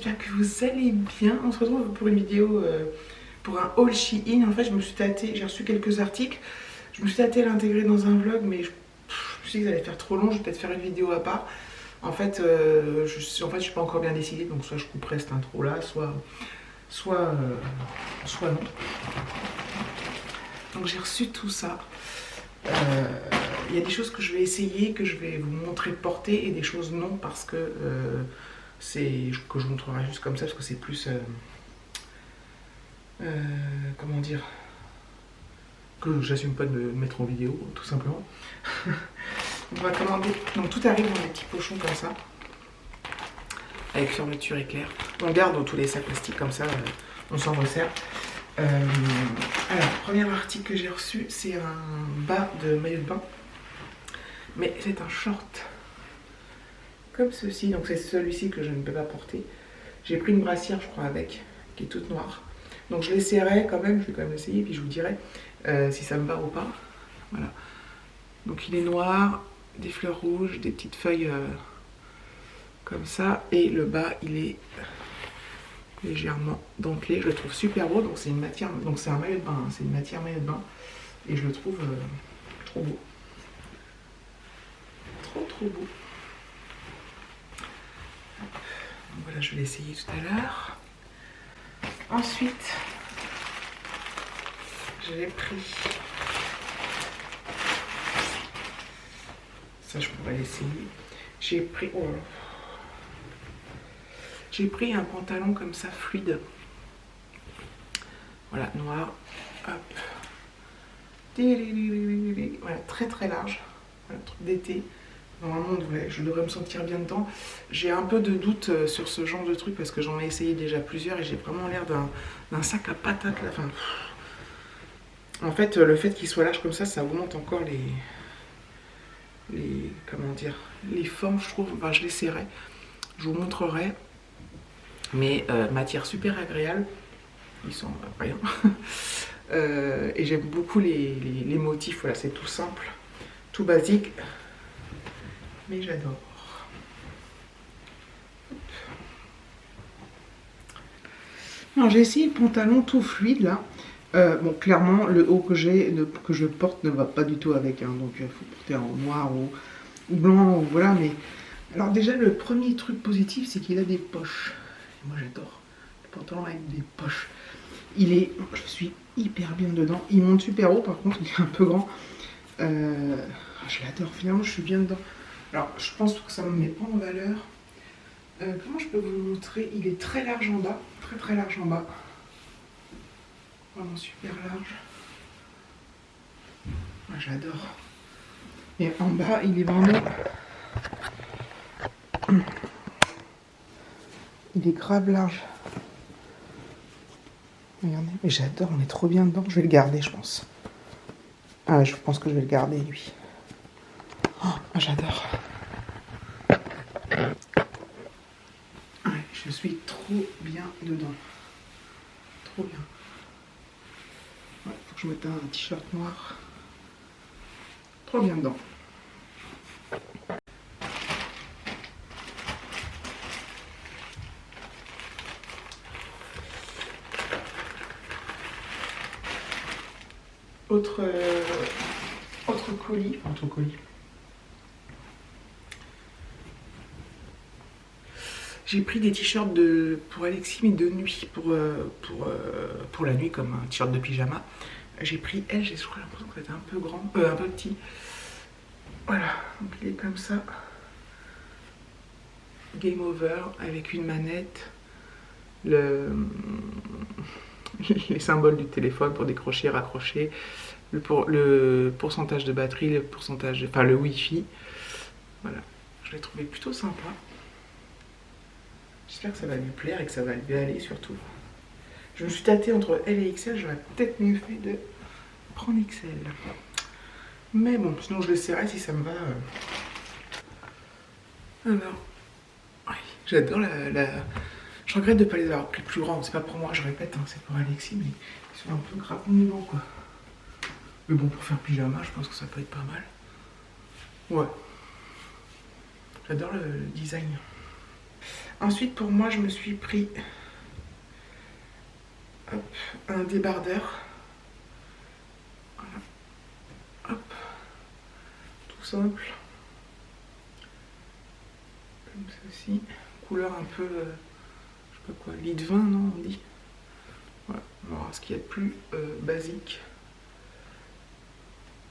j'espère que vous allez bien. On se retrouve pour une vidéo, pour un haul Shein. En fait, je me suis tâtée, j'ai reçu quelques articles. Je me suis tâtée à l'intégrer dans un vlog, mais je me suis dit que ça allait faire trop long. Je vais peut-être faire une vidéo à part. En fait, je suis pas encore bien décidée, donc soit je couperai cette intro là, soit non. Donc j'ai reçu tout ça. Il y a des choses que je vais essayer, que je vais vous montrer porter, et des choses non, parce que que je montrerai juste comme ça, parce que c'est plus comment dire, que j'assume pas de me mettre en vidéo, tout simplement. On va commander, donc tout arrive dans des petits pochons comme ça, avec fermeture éclair. On garde dans tous les sacs plastiques comme ça, on s'en resserre. Alors, premier article que j'ai reçu, c'est un bas de maillot de bain, mais c'est un short comme ceci, donc c'est celui-ci que je ne peux pas porter. J'ai pris une brassière, je crois, avec, qui est toute noire, donc je l'essaierai quand même, je vais quand même l'essayer, puis je vous dirai si ça me va ou pas. Voilà, donc il est noir, des fleurs rouges, des petites feuilles comme ça, et le bas il est légèrement dentelé. Je le trouve super beau, donc c'est une matière, donc c'est un maillot de bain, hein, c'est une matière maillot de bain, et je le trouve trop beau, trop beau. Donc voilà, je vais l'essayer tout à l'heure. Ensuite, j'ai pris, ça je pourrais l'essayer, j'ai pris, j'ai pris un pantalon comme ça, fluide. Voilà, noir. Hop. Voilà, très large. Voilà, truc d'été. Normalement, je devrais me sentir bien dedans. J'ai un peu de doute sur ce genre de truc parce que j'en ai essayé déjà plusieurs et j'ai vraiment l'air d'un sac à patates là. Enfin, en fait, le fait qu'il soit large comme ça augmente encore comment dire, les formes, je trouve. Enfin, je l'essaierai. Je vous montrerai. Mais matière super agréable. Ils sont rien. Et j'aime beaucoup les motifs. Voilà, c'est tout simple, tout basique, mais j'adore. Alors j'ai essayé le pantalon tout fluide là. Bon, clairement le haut que je porte ne va pas du tout avec, hein, donc il faut porter en noir ou blanc, ou voilà. Mais alors déjà le premier truc positif, c'est qu'il a des poches. Moi j'adore le pantalon avec des poches. Je suis hyper bien dedans. Il monte super haut, par contre il est un peu grand. Je l'adore, finalement je suis bien dedans. Alors je pense que ça ne me met pas en valeur. Comment je peux vous le montrer? Il est très large en bas, très large en bas. Vraiment super large. Moi j'adore. Et en bas il est vraiment... Il est grave large. Regardez, mais j'adore, on est trop bien dedans. Je vais le garder, je pense. Ah, je pense que je vais le garder, lui. Oh, j'adore. Ouais, je suis trop bien dedans. Trop bien. Ouais, faut que je mette un t-shirt noir. Trop bien dedans. Autre colis. J'ai pris des t-shirts pour Alexis, mais de nuit, pour la nuit, comme un t-shirt de pyjama. J'ai pris elle, j'ai l'impression que c'était un peu grand, un peu petit. Voilà, donc il est comme ça. Game over, avec une manette, les symboles du téléphone pour décrocher, raccrocher, le pourcentage de batterie, le wifi. Voilà, je l'ai trouvé plutôt sympa. J'espère que ça va lui plaire et que ça va lui aller surtout. Je me suis tâtée entre L et XL, j'aurais peut-être mieux fait de prendre XL. Mais bon, sinon je l'essaierai si ça me va. Alors, oui, j'adore Je regrette de ne pas les avoir pris plus grands, c'est pas pour moi, je répète, hein, c'est pour Alexis, mais ils sont un peu grabonnants quoi. Mais bon, pour faire pyjama, je pense que ça peut être pas mal. Ouais. J'adore le design. Ensuite, pour moi, je me suis pris hop, un débardeur. Voilà. Hop. Tout simple. Comme ceci. Couleur un peu, je sais pas quoi, lit de vin, non, on dit. Voilà. Alors, ce qu'il y a de plus basique.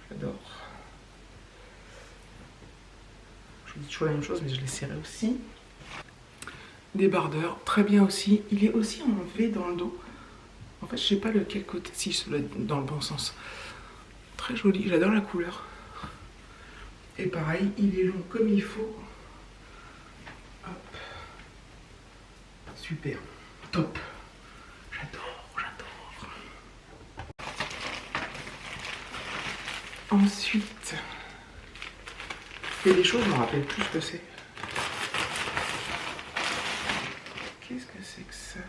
J'adore. Je vous dis toujours la même chose, mais je l'ai serré aussi. Débardeur, très bien aussi. Il est aussi en V dans le dos. En fait, je sais pas lequel côté. Si, dans le bon sens. Très joli, j'adore la couleur. Et pareil, il est long comme il faut. Hop. Super. Top. J'adore, j'adore. Ensuite, il y a des choses, je ne me rappelle plus ce que c'est. Qu'est-ce que c'est que ça?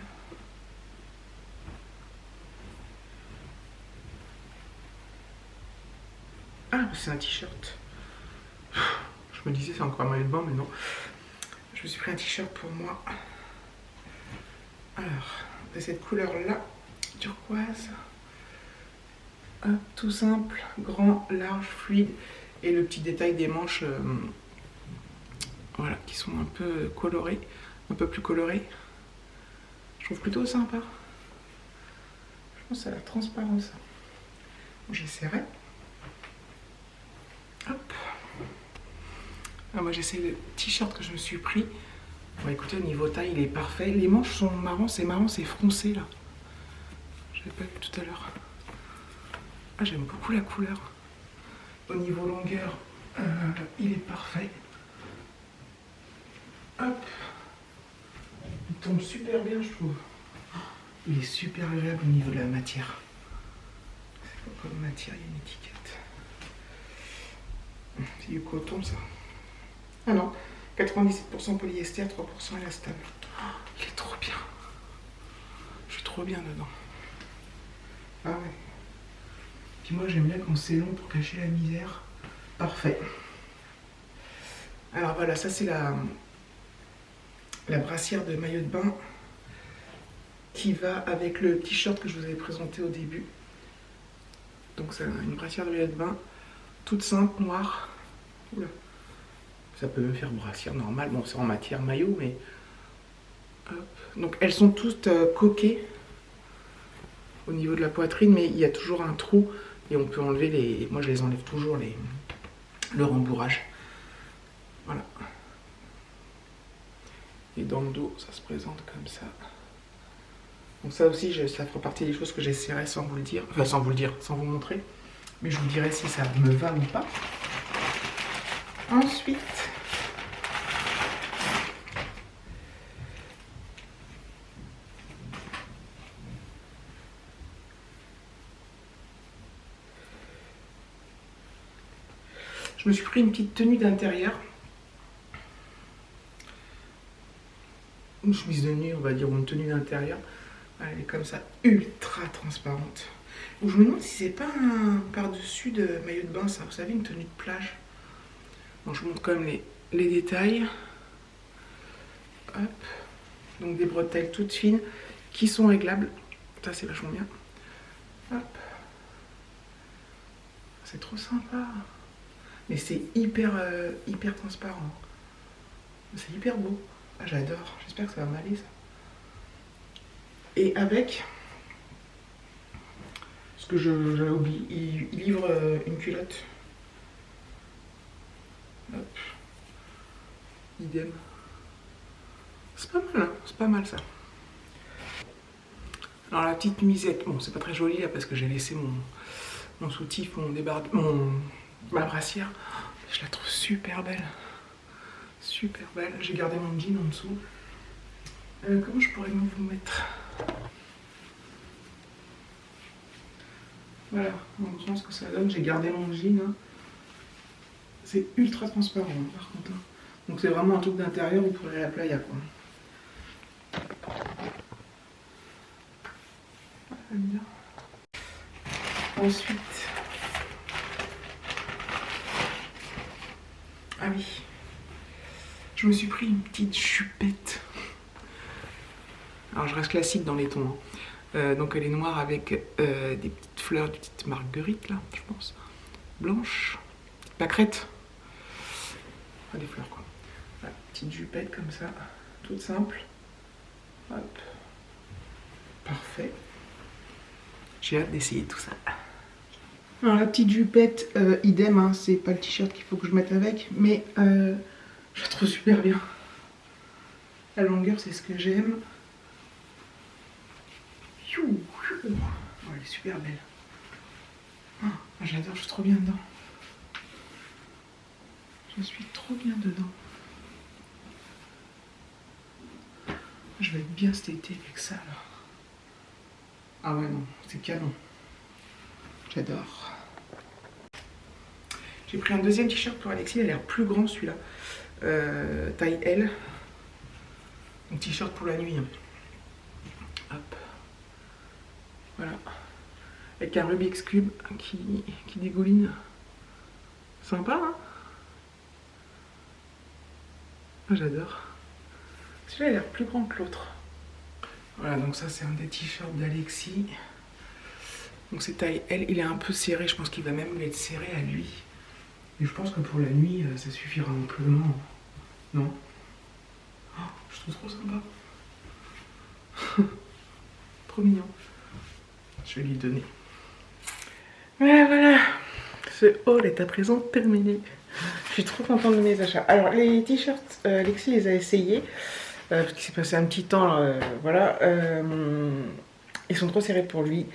Ah, c'est un t-shirt. Je me disais c'est encore un maillot de bain, mais non. Je me suis pris un t-shirt pour moi. Alors, de cette couleur-là, turquoise. Hop, tout simple, grand, large, fluide. Et le petit détail des manches, voilà, qui sont un peu colorées, un peu plus colorées. Je trouve plutôt sympa. Je pense que ça a l'air transparent, ça. J'essaierai. Hop. Ah, moi j'essaie le t-shirt que je me suis pris. Bon, écoutez, au niveau taille, il est parfait. Les manches sont marrants, c'est froncé là. Je l'avais pas vu tout à l'heure. Ah, j'aime beaucoup la couleur. Au niveau longueur, il est parfait. Hop. Il tombe super bien, je trouve. Il est super agréable au niveau de la matière. C'est quoi comme matière? Il y a une étiquette. C'est du coton, ça. Ah non, 97% polyester, 3% élastane. Oh, il est trop bien. Je suis trop bien dedans. Ah ouais. Puis moi, j'aime bien quand c'est long pour cacher la misère. Parfait. Alors voilà, ça c'est la brassière de maillot de bain qui va avec le t-shirt que je vous avais présenté au début. Donc c'est une brassière de maillot de bain toute simple, noire. Oula. Ça peut me faire brassière normale. Bon, c'est en matière maillot, mais... Hop. Donc elles sont toutes coquées au niveau de la poitrine, mais il y a toujours un trou et on peut enlever les... Moi, je les enlève toujours, le rembourrage. Voilà. Et dans le dos, ça se présente comme ça. Donc ça aussi, ça fera partie des choses que j'essaierai sans vous le dire. Enfin, sans vous le dire, sans vous montrer. Mais je vous dirai si ça me va ou pas. Ensuite... je me suis pris une petite tenue d'intérieur. Une chemise de nuit, on va dire, ou une tenue d'intérieur. Elle est comme ça, ultra transparente. Ou je me demande si c'est pas un par-dessus de maillot de bain, ça. Vous savez, une tenue de plage. Bon, je vous montre quand même les détails. Hop. Donc des bretelles toutes fines qui sont réglables. Ça, c'est vachement bien. Hop. C'est trop sympa. Mais c'est hyper transparent. C'est hyper beau. Ah, j'adore. J'espère que ça va m'aller, ça. Et avec... ce que j'avais oublié, il livre une culotte. Hop. Idem. C'est pas mal, hein, c'est pas mal ça. Alors la petite nuisette, bon c'est pas très joli là parce que j'ai laissé mon soutif, ma brassière. Je la trouve super belle. Super belle. J'ai gardé mon jean en dessous. Comment je pourrais vous mettre? Voilà, on voit ce que ça donne. J'ai gardé mon jean. Hein. C'est ultra transparent hein, par contre. Hein. Donc c'est vraiment un truc d'intérieur où pour aller à la playa quoi. J'aime bien. Ensuite, ah oui, Je me suis pris une petite jupette. Alors je reste classique dans les tons. Hein. Donc elle est noire avec des petites fleurs, des petites marguerites là, je pense. Blanche. Pâquerette. Enfin, des fleurs quoi. Voilà, petite jupette comme ça. Toute simple. Hop. Parfait. J'ai hâte d'essayer tout ça. Alors la petite jupette, idem, hein, c'est pas le t-shirt qu'il faut que je mette avec, mais je la trouve super bien. La longueur, c'est ce que j'aime. Oh, elle est super belle. Oh, j'adore, je suis trop bien dedans. Je suis trop bien dedans. Je vais être bien cet été avec ça là. Ah ouais non, c'est canon. J'adore. J'ai pris un deuxième t-shirt pour Alexis, il a l'air plus grand celui-là. Taille L. Un t-shirt pour la nuit. Hop. Voilà. Avec un Rubik's Cube qui dégouline. Sympa, hein? J'adore. Celui-là a l'air plus grand que l'autre. Voilà, donc ça c'est un des t-shirts d'Alexis. Donc c'est taille L, il est un peu serré, je pense qu'il va même être serré à lui. Et je pense que pour la nuit, ça suffira amplement. Non? Oh, je trouve trop sympa. Trop mignon. Je vais lui donner. Voilà. Ce haul est à présent terminé. Je suis trop contente de mes achats. Alors les t-shirts, Alexis les a essayés. Parce qu'il s'est passé un petit temps, voilà. Ils sont trop serrés pour lui.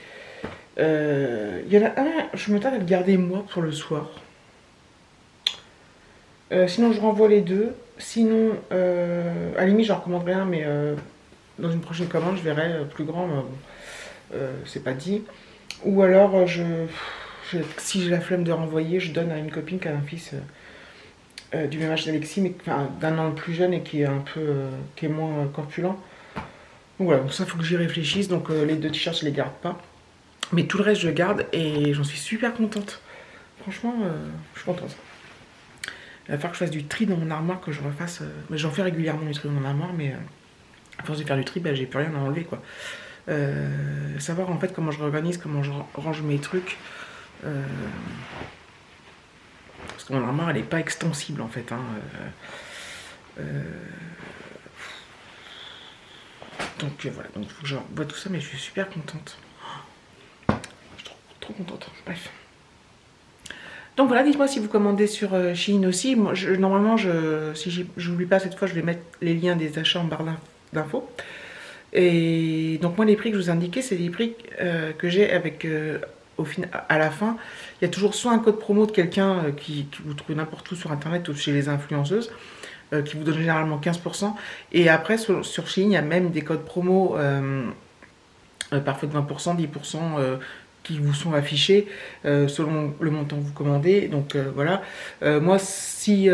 Il y en a un, je me tarde à le garder moi pour le soir. Sinon je renvoie les deux. Sinon, à la limite j'en recommanderais un, mais dans une prochaine commande je verrai plus grand, mais c'est pas dit. Ou alors si j'ai la flemme de renvoyer, je donne à une copine qui a un fils du même âge d'Alexis, mais enfin, d'un an plus jeune et qui est un peu qui est moins corpulent. Donc voilà, donc ça faut que j'y réfléchisse. Donc les deux t-shirts je les garde pas. Mais tout le reste je garde et j'en suis super contente. Franchement, je suis contente. Il va falloir que je fasse du tri dans mon armoire, que je refasse. Mais j'en fais régulièrement du tri dans mon armoire, mais à force de faire du tri, bah, j'ai plus rien à enlever quoi. Savoir en fait comment je réorganise, comment je range mes trucs. Parce que mon armoire elle est pas extensible en fait. Hein. Donc voilà, donc il faut que je vois tout ça, mais je suis super contente. Je suis trop contente. Bref. Donc voilà, dites-moi si vous commandez sur Shein aussi. Moi, normalement, si j'oublie pas cette fois, je vais mettre les liens des achats en barre d'infos. Et donc moi, les prix que je vous indiquais, c'est les prix que j'ai avec, à la fin. Il y a toujours soit un code promo de quelqu'un qui vous trouve n'importe où sur Internet ou chez les influenceuses, qui vous donne généralement 15%. Et après, sur Shein, il y a même des codes promo, parfois de 20%, 10%, qui vous sont affichés selon le montant que vous commandez. Donc voilà. Moi, si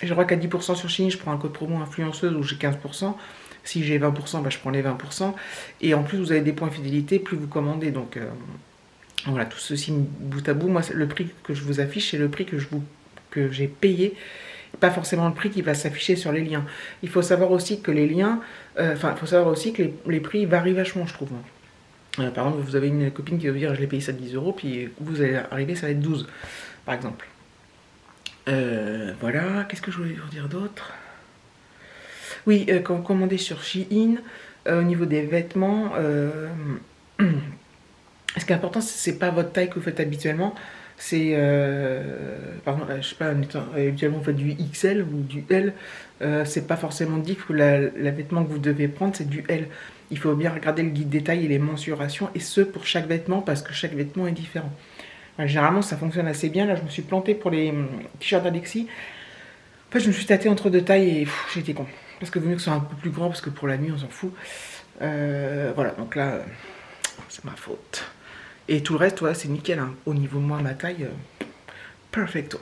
j'ai droit qu'à 10% sur Shein, je prends un code promo influenceuse où j'ai 15%. Si j'ai 20%, bah, je prends les 20%. Et en plus, vous avez des points fidélité, plus vous commandez. Donc voilà, tout ceci bout à bout. Moi, le prix que je vous affiche, c'est le prix que j'ai payé. Pas forcément le prix qui va s'afficher sur les liens. Il faut savoir aussi que les liens... il faut savoir aussi que les prix varient vachement, je trouve. Par exemple, vous avez une copine qui va vous dire je l'ai payé ça 10 €, puis vous allez arriver, ça va être 12, par exemple. Voilà, qu'est-ce que je voulais vous dire d'autre? Oui, quand vous commandez sur Shein, au niveau des vêtements, ce qui est important, c'est pas votre taille que vous faites habituellement. C'est, par exemple, je sais pas, habituellement vous faites du XL ou du L, c'est pas forcément dit que la vêtement que vous devez prendre, c'est du L. Il faut bien regarder le guide détail et les mensurations, et ce pour chaque vêtement, parce que chaque vêtement est différent. Enfin, généralement, ça fonctionne assez bien. Là, je me suis plantée pour les t-shirts d'Alexis. En fait, je me suis tâtée entre deux tailles et j'étais con. Parce que vaut mieux que ce soit un peu plus grand, parce que pour la nuit, on s'en fout. Voilà, donc là, c'est ma faute. Et tout le reste, voilà, c'est nickel. Hein. Au niveau de moi, ma taille, perfecto.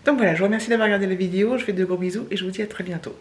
Donc voilà, je vous remercie d'avoir regardé la vidéo. Je vous fais de gros bisous et je vous dis à très bientôt.